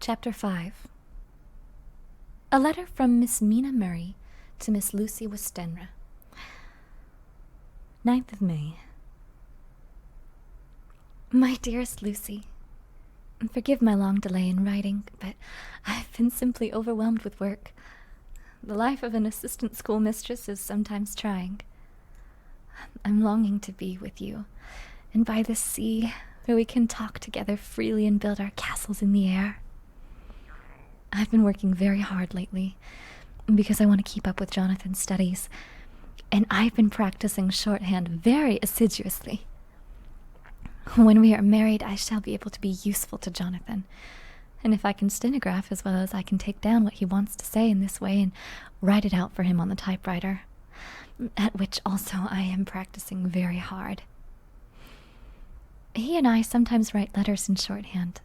Chapter 5. A letter from Miss Mina Murray to Miss Lucy Westenra. 9th of May. My dearest Lucy, forgive my long delay in writing, but I've been simply overwhelmed with work. The life of an assistant schoolmistress is sometimes trying. I'm longing to be with you, and by the sea, where we can talk together freely and build our castles in the air. I've been working very hard lately, because I want to keep up with Jonathan's studies, and I've been practicing shorthand very assiduously. When we are married, I shall be able to be useful to Jonathan, and if I can stenograph as well as I can take down what he wants to say in this way and write it out for him on the typewriter, at which also I am practicing very hard. He and I sometimes write letters in shorthand,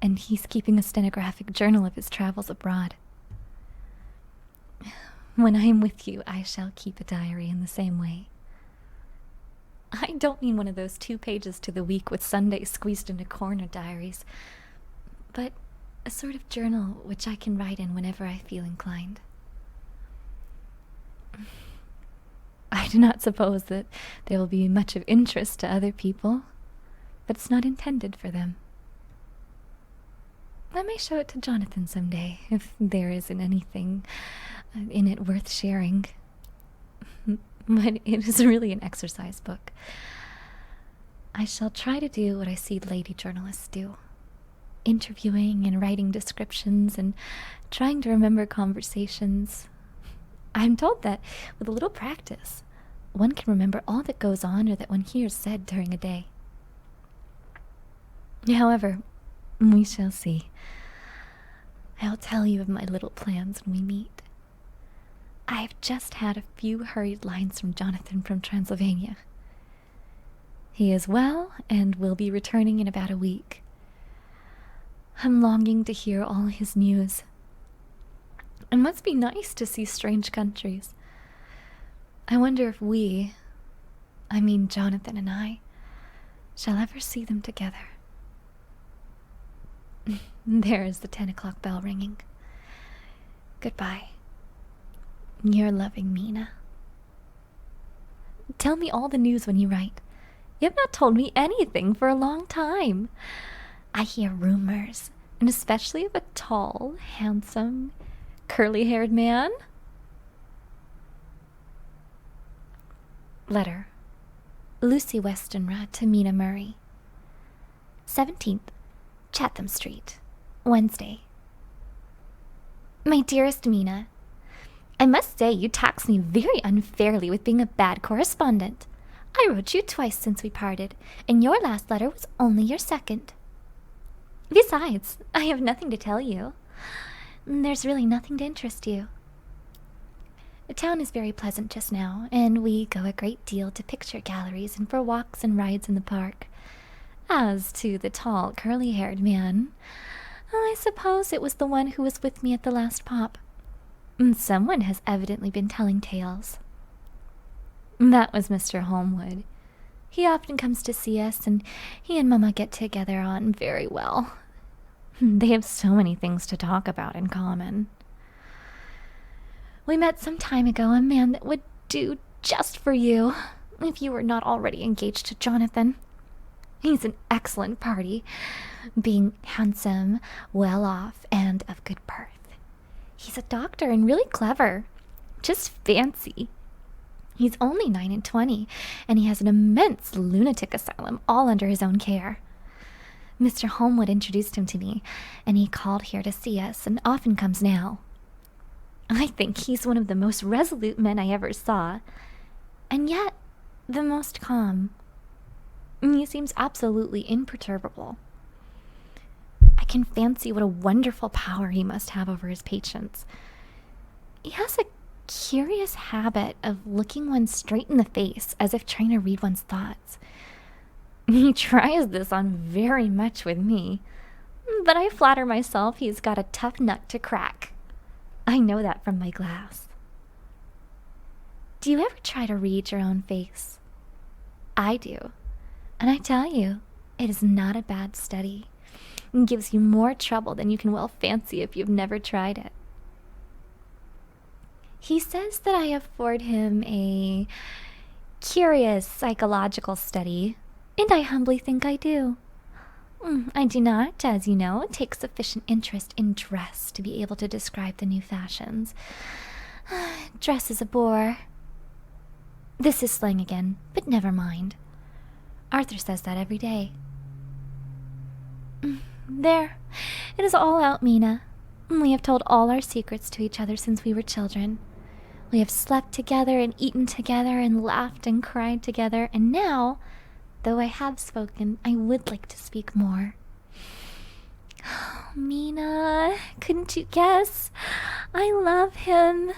and he's keeping a stenographic journal of his travels abroad. When I am with you, I shall keep a diary in the same way. I don't mean one of those 2 pages to the week with Sundays squeezed into corner diaries, but a sort of journal which I can write in whenever I feel inclined. I do not suppose that there will be much of interest to other people, but it's not intended for them. I may show it to Jonathan some day, if there isn't anything in it worth sharing. But it is really an exercise book. I shall try to do what I see lady journalists do, interviewing and writing descriptions and trying to remember conversations. I'm told that with a little practice, one can remember all that goes on or that one hears said during a day. However, we shall see. I'll tell you of my little plans when we meet. I've just had a few hurried lines from Jonathan from Transylvania. He is well and will be returning in about a week. I'm longing to hear all his news. It must be nice to see strange countries. I wonder if Jonathan and I, shall ever see them together. There is the 10 o'clock bell ringing. Goodbye. Your loving Mina. Tell me all the news when you write. You have not told me anything for a long time. I hear rumors, and especially of a tall, handsome, curly-haired man. Letter. Lucy Westenra to Mina Murray. 17th, Chatham Street, Wednesday. My dearest Mina, I must say you tax me very unfairly with being a bad correspondent. I wrote you twice since we parted, and your last letter was only your second. Besides, I have nothing to tell you. There's really nothing to interest you. The town is very pleasant just now, and we go a great deal to picture galleries and for walks and rides in the park. As to the tall, curly-haired man, I suppose it was the one who was with me at the last pop. Someone has evidently been telling tales. That was Mr. Holmwood. He often comes to see us, and he and Mamma get together on very well. They have so many things to talk about in common. We met some time ago a man that would do just for you, if you were not already engaged to Jonathan. He's an excellent party, being handsome, well off, and of good birth. He's a doctor and really clever. Just fancy. He's only 9 and 20, and he has an immense lunatic asylum all under his own care. Mr. Holmwood introduced him to me, and he called here to see us, and often comes now. I think he's one of the most resolute men I ever saw, and yet the most calm. He seems absolutely imperturbable. I can fancy what a wonderful power he must have over his patients. He has a curious habit of looking one straight in the face, as if trying to read one's thoughts. He tries this on very much with me, but I flatter myself he's got a tough nut to crack. I know that from my glass. Do you ever try to read your own face? I do, and I tell you, it is not a bad study. and gives you more trouble than you can well fancy if you've never tried it. He says that I afford him a curious psychological study, and I humbly think I do. I do not, as you know, take sufficient interest in dress to be able to describe the new fashions. Dress is a bore. This is slang again, but never mind. Arthur says that every day. There. It is all out, Mina. We have told all our secrets to each other since we were children. We have slept together and eaten together and laughed and cried together, and now, though I have spoken, I would like to speak more. Oh, Mina, couldn't you guess? I love him.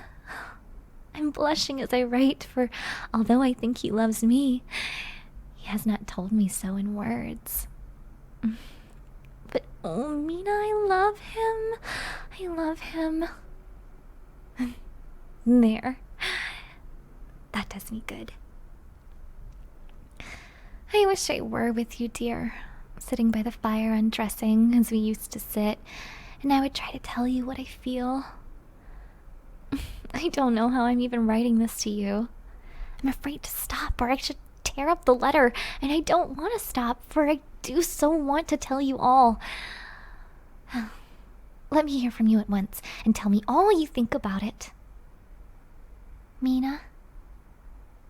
I'm blushing as I write, for although I think he loves me, he has not told me so in words. But, oh, Mina, I love him. I love him. There. That does me good. I wish I were with you, dear, sitting by the fire undressing as we used to sit, and I would try to tell you what I feel. I don't know how I'm even writing this to you. I'm afraid to stop, or I should tear up the letter, and I don't want to stop, for I do so want to tell you all. Let me hear from you at once, and tell me all you think about it. Mina,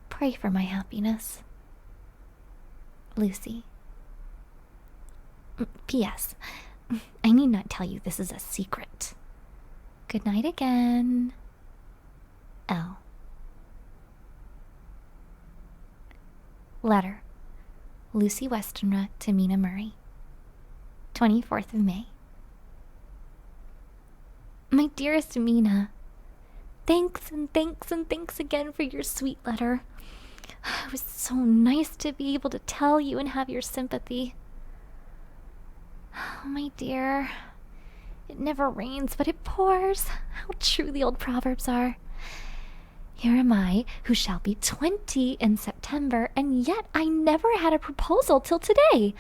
pray for my happiness. Lucy. P.S. I need not tell you this is a secret. Good night again. L. Letter. Lucy Westenra to Mina Murray. 24th of May. My dearest Mina, thanks and thanks and thanks again for your sweet letter. It was so nice to be able to tell you and have your sympathy. Oh, my dear, it never rains, but it pours. How true the old proverbs are. Here am I, who shall be 20 in September, and yet I never had a proposal till today.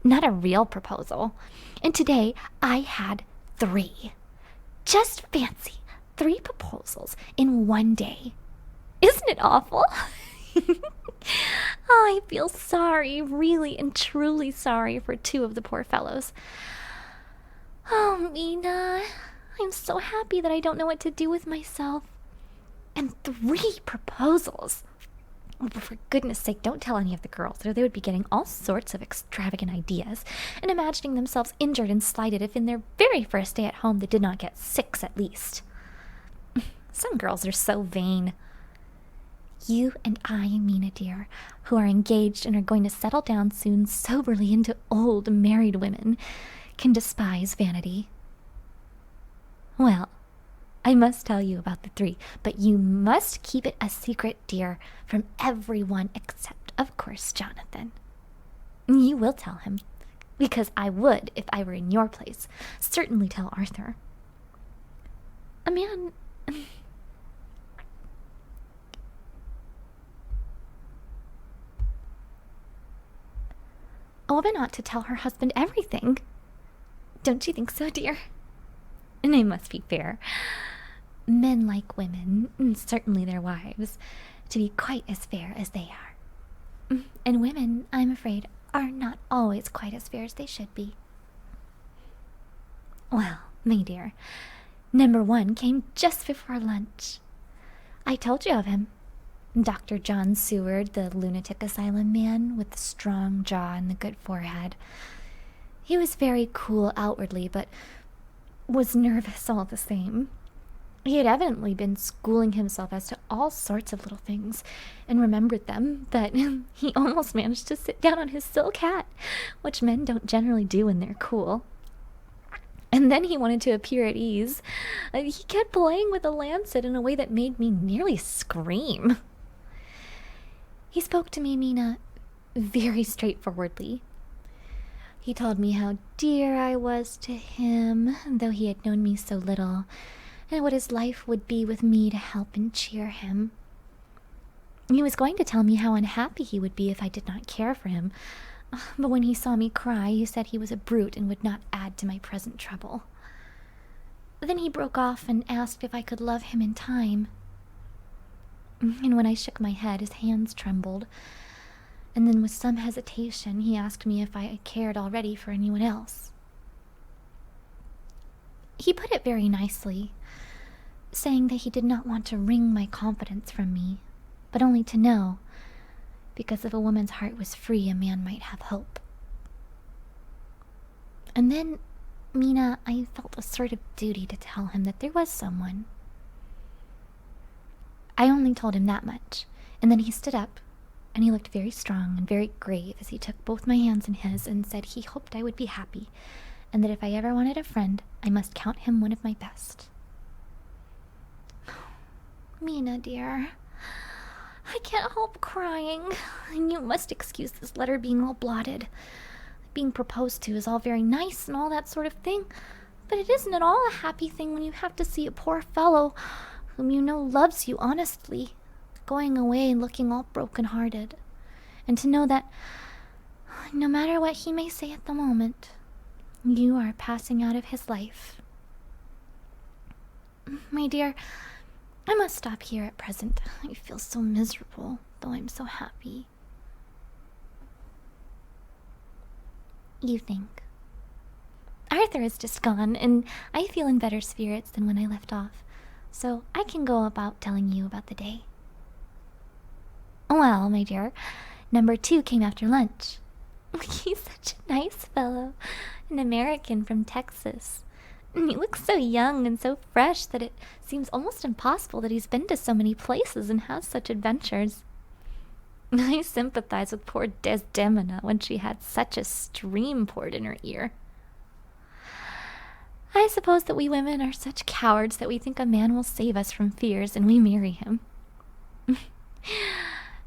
Not a real proposal. And today I had 3. Just fancy, 3 proposals in one day. Isn't it awful? Oh, I feel sorry, really and truly sorry for 2 of the poor fellows. Oh, Mina, I'm so happy that I don't know what to do with myself. And 3 proposals. Oh, for goodness sake, don't tell any of the girls, or they would be getting all sorts of extravagant ideas and imagining themselves injured and slighted if in their very first day at home they did not get 6 at least. Some girls are so vain. You and I, Mina dear, who are engaged and are going to settle down soon soberly into old married women, can despise vanity. Well, I must tell you about the 3, but you must keep it a secret, dear, from everyone except, of course, Jonathan. You will tell him, because I would, if I were in your place, certainly tell Arthur. A man... A woman ought to tell her husband everything. Don't you think so, dear? And I must be fair. Men like women, and certainly their wives, to be quite as fair as they are. And women, I'm afraid, are not always quite as fair as they should be. Well, my dear, number 1 came just before lunch. I told you of him. Dr. John Seward, the lunatic asylum man with the strong jaw and the good forehead. He was very cool outwardly, but was nervous all the same. He had evidently been schooling himself as to all sorts of little things, and remembered them, but he almost managed to sit down on his silk hat, which men don't generally do when they're cool. And then he wanted to appear at ease. He kept playing with a lancet in a way that made me nearly scream. He spoke to me, Mina, very straightforwardly. He told me how dear I was to him, though he had known me so little, and what his life would be with me to help and cheer him. He was going to tell me how unhappy he would be if I did not care for him, But when he saw me cry, he said he was a brute and would not add to my present trouble. Then he broke off and asked if I could love him in time. And when I shook my head, his hands trembled. And then with some hesitation, he asked me if I cared already for anyone else. He put it very nicely, saying that he did not want to wring my confidence from me, but only to know, because if a woman's heart was free, a man might have hope. And then, Mina, I felt a sort of duty to tell him that there was someone. I only told him that much, and then he stood up, and he looked very strong and very grave as he took both my hands in his and said he hoped I would be happy, and that if I ever wanted a friend, I must count him one of my best. Mina, dear, I can't help crying, and you must excuse this letter being all blotted. Being proposed to is all very nice and all that sort of thing, but it isn't at all a happy thing when you have to see a poor fellow whom you know loves you honestly going away and looking all broken-hearted, and to know that, no matter what he may say at the moment, you are passing out of his life. My dear, I must stop here at present. I feel so miserable, though I'm so happy. Evening. Arthur is just gone, and I feel in better spirits than when I left off, so I can go about telling you about the day. Well, my dear, number 2 came after lunch. He's such a nice fellow, an American from Texas. And he looks so young and so fresh that it seems almost impossible that he's been to so many places and has such adventures. I sympathize with poor Desdemona when she had such a stream poured in her ear. I suppose that we women are such cowards that we think a man will save us from fears and we marry him.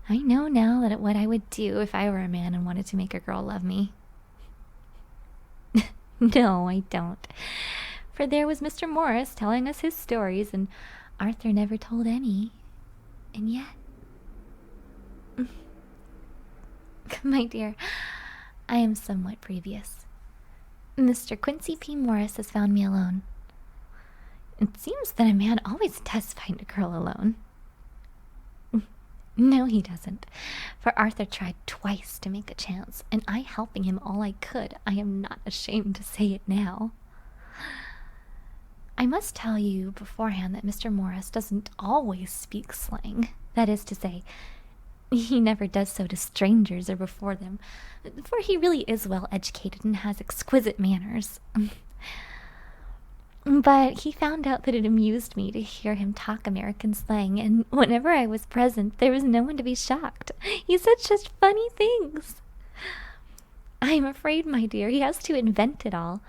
I know now that what I would do if I were a man and wanted to make a girl love me. No, I don't. For there was Mr. Morris telling us his stories, and Arthur never told any. And yet... My dear, I am somewhat previous. Mr. Quincy P. Morris has found me alone. It seems that a man always does find a girl alone. No, he doesn't, for Arthur tried twice to make a chance, and I helping him all I could, I am not ashamed to say it now. I must tell you beforehand that Mr. Morris doesn't always speak slang. That is to say, he never does so to strangers or before them, for he really is well educated and has exquisite manners. But he found out that it amused me to hear him talk American slang, and whenever I was present, there was no one to be shocked. He said such funny things. I am afraid, my dear, he has to invent it all,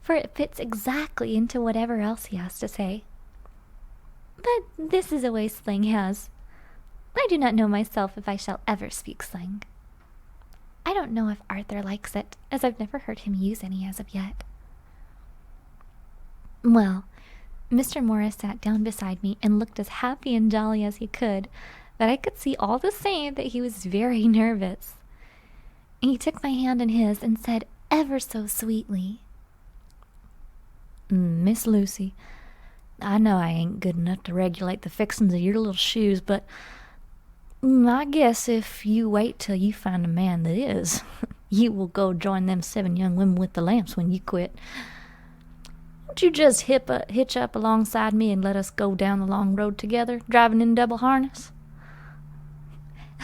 for it fits exactly into whatever else he has to say. But this is a way slang has. I do not know myself if I shall ever speak slang. I don't know if Arthur likes it, as I've never heard him use any as of yet. Well, Mr. Morris sat down beside me and looked as happy and jolly as he could, but I could see all the same that he was very nervous. He took my hand in his and said ever so sweetly, "Miss Lucy, I know I ain't good enough to regulate the fixings of your little shoes, but I guess if you wait till you find a man that is, you will go join them 7 young women with the lamps when you quit. Won't you just hitch up alongside me and let us go down the long road together, driving in double harness?"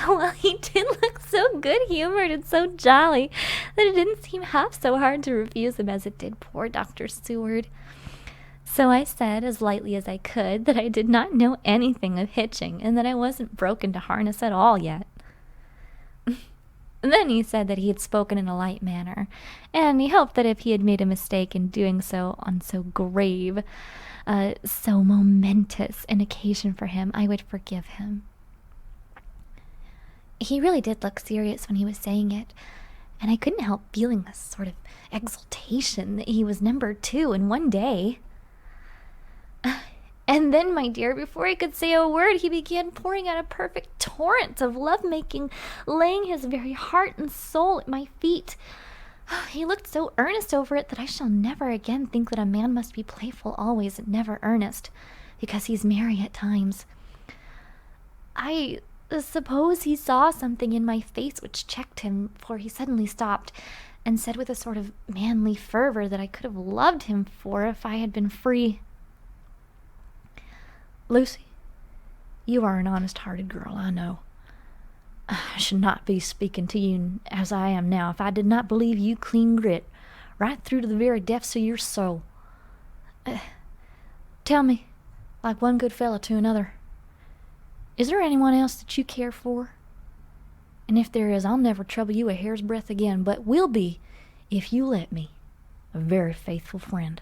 Well, he did look so good-humored and so jolly that it didn't seem half so hard to refuse him as it did poor Dr. Seward. So I said, as lightly as I could, that I did not know anything of hitching, and that I wasn't broken to harness at all yet. Then he said that he had spoken in a light manner, and he hoped that if he had made a mistake in doing so on so grave, so momentous an occasion for him, I would forgive him. He really did look serious when he was saying it, and I couldn't help feeling this sort of exultation that he was number 2 in one day. And then, my dear, before I could say a word, he began pouring out a perfect torrent of love-making, laying his very heart and soul at my feet. He looked so earnest over it that I shall never again think that a man must be playful always and never earnest, because he's merry at times. I suppose he saw something in my face which checked him, for he suddenly stopped, and said with a sort of manly fervor that I could have loved him for if I had been free. "Lucy, you are an honest-hearted girl, I know. I should not be speaking to you as I am now if I did not believe you clean grit, right through to the very depths of your soul. Tell me, like one good fellow to another, is there anyone else that you care for? And if there is, I'll never trouble you a hair's breadth again, but will be, if you let me, a very faithful friend."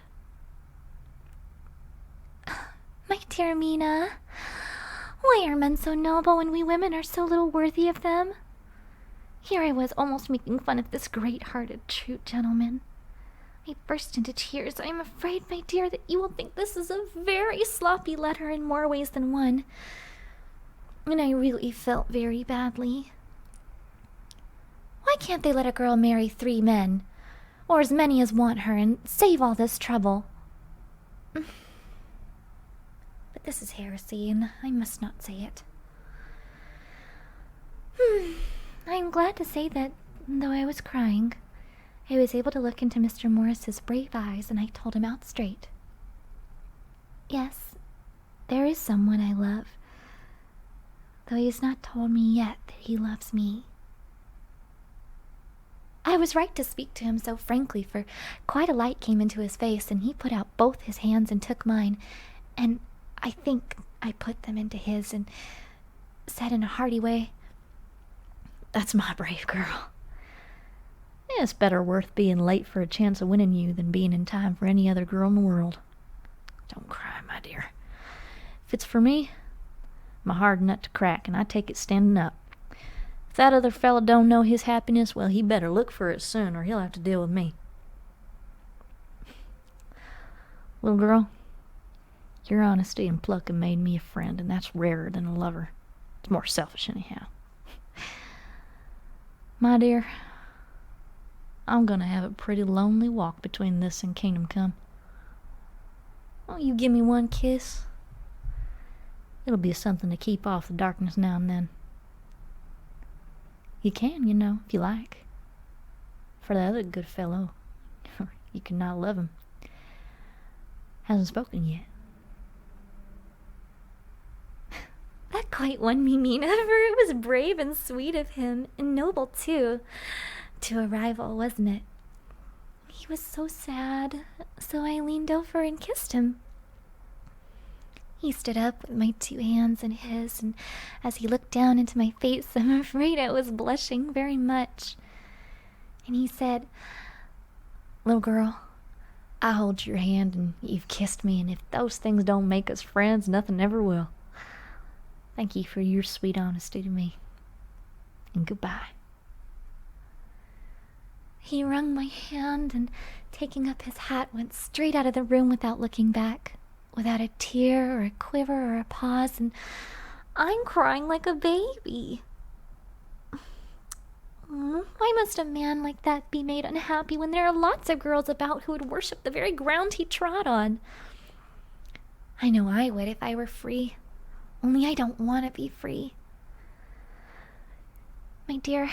"My dear Mina, why are men so noble when we women are so little worthy of them?" Here I was almost making fun of this great-hearted, true gentleman. I burst into tears. I am afraid, my dear, that you will think this is a very sloppy letter in more ways than one. And I really felt very badly. Why can't they let a girl marry 3 men, or as many as want her, and save all this trouble? But this is heresy, and I must not say it. I am glad to say that, though I was crying, I was able to look into Mr. Morris's brave eyes, and I told him out straight. Yes, there is someone I love, though he has not told me yet that he loves me. I was right to speak to him so frankly, for quite a light came into his face, and he put out both his hands and took mine, and I think I put them into his, and said in a hearty way, "That's my brave girl. It's better worth being late for a chance of winning you than being in time for any other girl in the world. Don't cry, my dear. If it's for me, I'm a hard nut to crack, and I take it standing up. If that other fellow don't know his happiness, well, he better look for it soon, or he'll have to deal with me. Little girl, your honesty and pluck have made me a friend, and that's rarer than a lover. It's more selfish anyhow. My dear, I'm gonna have a pretty lonely walk between this and Kingdom Come. Won't you give me one kiss? It'll be something to keep off the darkness now and then. You can, you know, if you like. For the other good fellow, you cannot love him. Hasn't spoken yet." That quite won me, Mina, for it was brave and sweet of him, and noble, too, to a rival, wasn't it? He was so sad, so I leaned over and kissed him. He stood up with my 2 hands in his, and as he looked down into my face, I'm afraid I was blushing very much. And he said, "Little girl, I hold your hand, and you've kissed me, and if those things don't make us friends, nothing ever will. Thank you for your sweet honesty to me. And goodbye." He wrung my hand, and taking up his hat, went straight out of the room without looking back, without a tear or a quiver or a pause, and I'm crying like a baby. Why must a man like that be made unhappy when there are lots of girls about who would worship the very ground he trod on? I know I would if I were free, only I don't want to be free. My dear,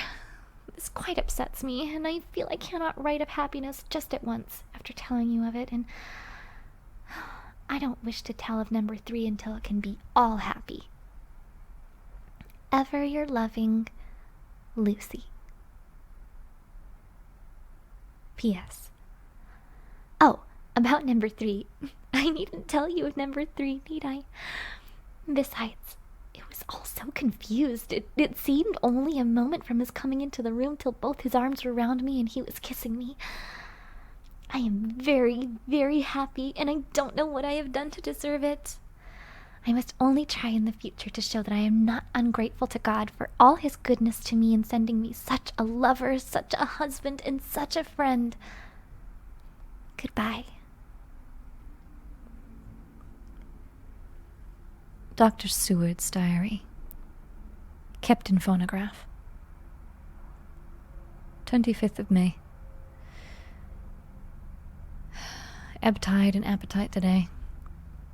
this quite upsets me, and I feel I cannot write of happiness just at once after telling you of it, and I don't wish to tell of number 3 until it can be all happy. Ever your loving, Lucy. P.S. Oh, about number 3. I needn't tell you of number 3, need I? Besides, it was all so confused. It seemed only a moment from his coming into the room till both his arms were round me and he was kissing me. I am very, very happy, and I don't know what I have done to deserve it. I must only try in the future to show that I am not ungrateful to God for all his goodness to me in sending me such a lover, such a husband, and such a friend. Goodbye. Dr. Seward's diary. Kept in phonograph. 25th of May. Ebb tide and appetite today.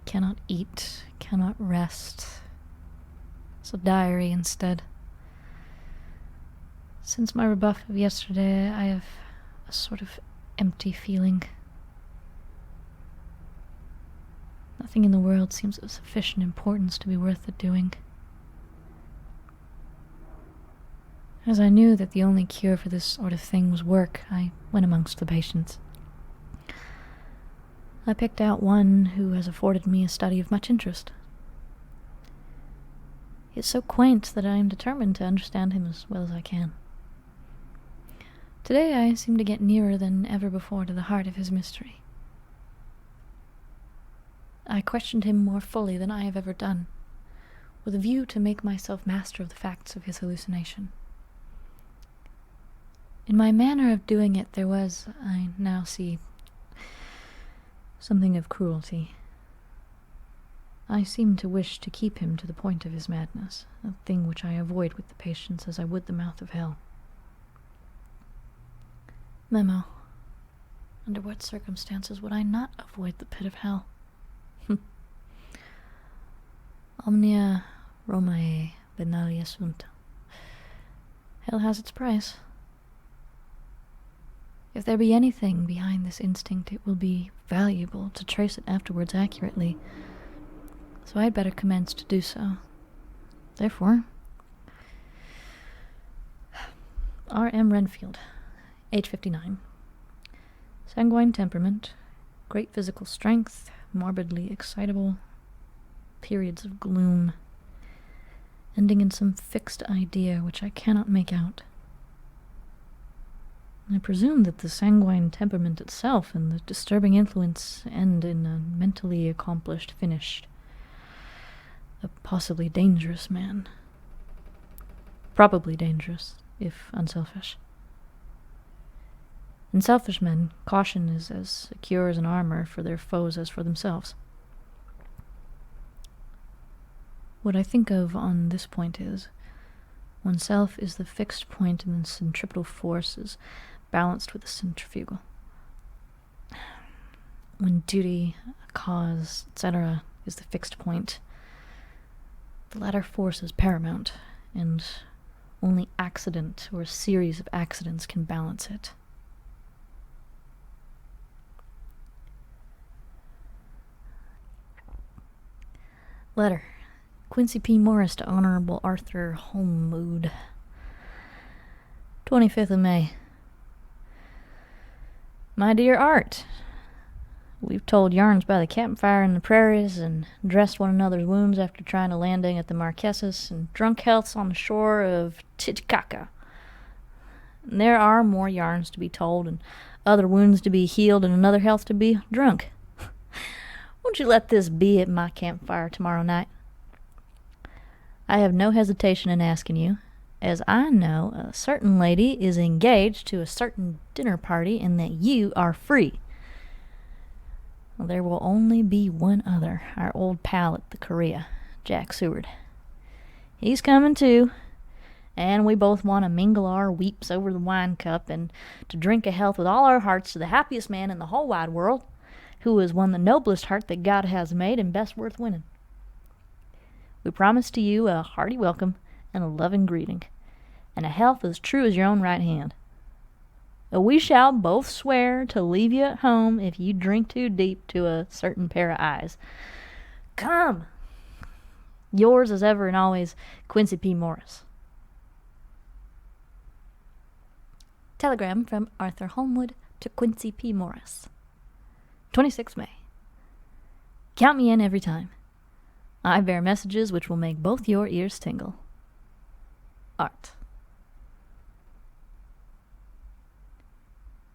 Cannot eat, cannot rest. So diary instead. Since my rebuff of yesterday, I have a sort of empty feeling. Nothing in the world seems of sufficient importance to be worth the doing. As I knew that the only cure for this sort of thing was work, I went amongst the patients. I picked out one who has afforded me a study of much interest. He is so quaint that I am determined to understand him as well as I can. Today I seem to get nearer than ever before to the heart of his mystery. I questioned him more fully than I have ever done, with a view to make myself master of the facts of his hallucination. In my manner of doing it there was, I now see, something of cruelty. I seemed to wish to keep him to the point of his madness, a thing which I avoid with the patients as I would the mouth of hell. Memo. Under what circumstances would I not avoid the pit of hell? Omnia Romae benalia sunt. Hell has its price. If there be anything behind this instinct, it will be valuable to trace it afterwards accurately, so I had better commence to do so. Therefore, R.M. Renfield, age 59. Sanguine temperament, great physical strength, morbidly excitable, periods of gloom, ending in some fixed idea which I cannot make out. I presume that the sanguine temperament itself and the disturbing influence end in a mentally accomplished finish. A possibly dangerous man. Probably dangerous, if unselfish. In selfish men, caution is as secure as an armor for their foes as for themselves. What I think of on this point is, oneself is the fixed point and the centripetal force is balanced with the centrifugal. When duty, a cause, etc. is the fixed point, the latter force is paramount, and only accident or a series of accidents can balance it. Letter. Quincy P. Morris to Honorable Arthur Holmwood. 25th of May. My dear Art, we've told yarns by the campfire in the prairies and dressed one another's wounds after trying a landing at the Marquesas and drunk healths on the shore of Titicaca. And there are more yarns to be told and other wounds to be healed and another health to be drunk. Won't you let this be at my campfire tomorrow night? I have no hesitation in asking you, as I know a certain lady is engaged to a certain dinner party and that you are free. Well, there will only be one other, our old pal at the Korea, Jack Seward. He's coming too, and we both want to mingle our weeps over the wine cup and to drink a health with all our hearts to the happiest man in the whole wide world, who has won the noblest heart that God has made and best worth winning. We promise to you a hearty welcome and a loving greeting, and a health as true as your own right hand. We shall both swear to leave you at home if you drink too deep to a certain pair of eyes. Come! Yours as ever and always, Quincy P. Morris. Telegram from Arthur Holmwood to Quincy P. Morris. 26 May. Count me in every time. I bear messages which will make both your ears tingle. Art.